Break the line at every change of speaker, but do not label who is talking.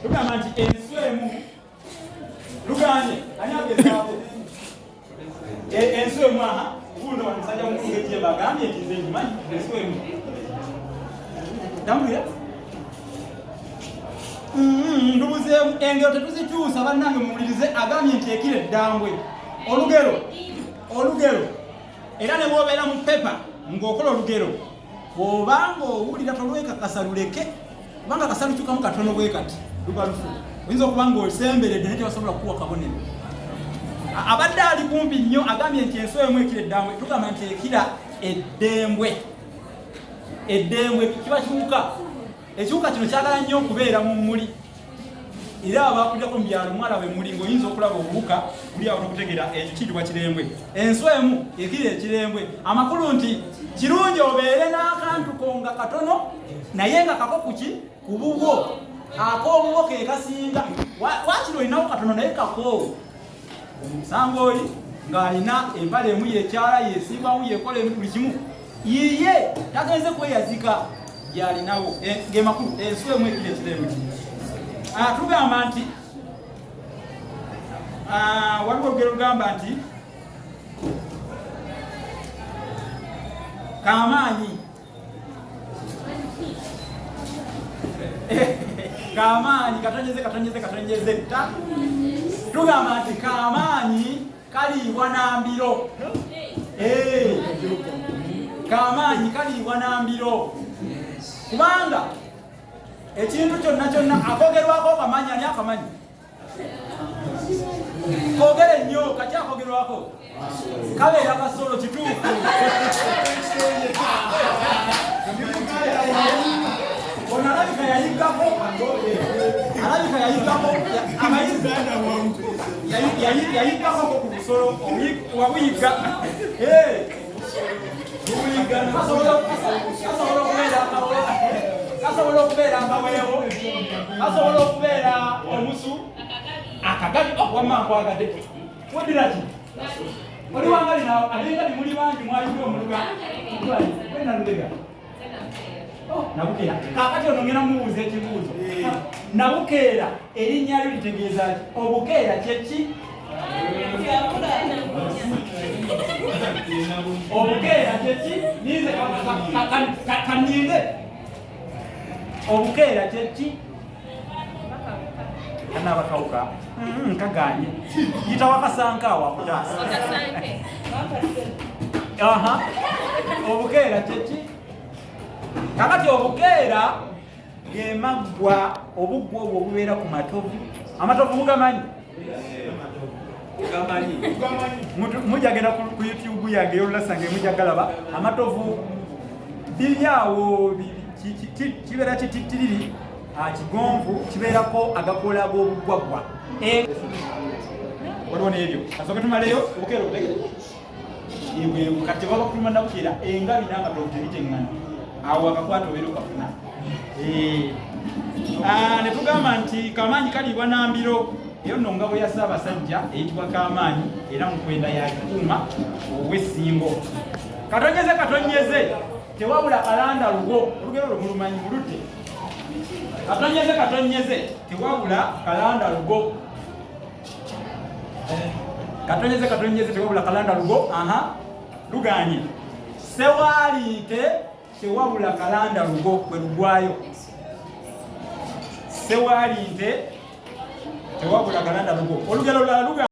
tugamba nti enswemu luganye ani agezaako enswemu aha ubundi wamusajja mukungejje bagambye nti nze njimanyi enswemu tambulira ndubuzeemu engero tetuzikyusa bannange muwulirize agambye nti ekira eddambwe olugero era ne bwobeera mu pepa ng'okola olugero bw'obanga owulira tolwekakasa luleke kubanga akasalu kyukamu katono bwe kati luba lufu oyinza okuba ng'osemberedde naye tebasobola kukuwa kabonero abadde ali kumpi nnyo agambye nti enswemu ekira eddambwe tugamba nti ekira eddembwe kiba kiwuka ekiwuka kino kyagala nnyo okubeera mu mmuli era abakuddako mu byalo mwalabe muli ng'oyinza okulaba obuwuka buli awo n'okutegera ekyo kiyitibwa kirembwe enswemu ekira ekirembwe amakulu nti kirungi obeere n'akantu konga katono naye nga kako ku bubwo ak'obubwo ke kasinga wakiri olinawo katono naye kakoowo omusanga oli ng'alina empala emu yekyala yesimbamu yekola buli kimu yiye tagenze kweyazika gyalinawo gemakulu enswemu ekira ekirembwe tugamba nti waliwo olugero lugamba nti kamaanyi katonyeze ta tugamba nti kamaanyi kaliibwa na mbiro kamaanyi kaliibwa na mbiro kubanga ekintu kyonna akogerwako kamanyi ani akamanyi kogere nnyo kati akogerwako kabeera kasolo kituufu ono alabika yayiggako amayizi yayiggako ku busolo wabuyigga kasobola okubeera amaweewo kasobola okubeera omusu akagabi wamankwagadde wediraki oli wangalinawo alinga limuli bangi mwaliwo omuluga wenalubega nabukeera kakati ono ngenda mubuuza ekibuuzo nabukeera erinnya lyo litegeeza ki obukeera kyeki obukeera kyeki nize kaninde obukeera kyeki kanabakawuka kaganye yita wakasankaawo akutaasa obukeera kyeki kakati obukeera gemaggwa obuggwa obwo obubeera ku matovu amatovu mugamanyi mujagenda ku YouTube yange yolulasanga emujagalaba amatovu biryawo kibeera kititiriri kigonvu kibeerako agakoola ag'obuggwaggwa waliwo n'ebyo kasooke tumaleyo obukeera obutegere kati baba kuluma nabukeera engabi n'amatovu tebiteŋŋana awo akakwata obeera okafuna ne tugamba nti kamaanyi kaliibwa na mbiro eyo nno ngabo ya Ssaabasajja eyitibwa kamaanyi era mu kwenda yakikuuma ow'essingo katonyeze tewabula kalanda lugo olugero olwo mulumanyi buludde katonyeze tewabula kalanda lugo katonyeze tewabula kalanda lugo luganye sewaalinte tewabula kalanda lugo kwe lugwayo sewaalinte tewabula kalanda lugo olugero lwa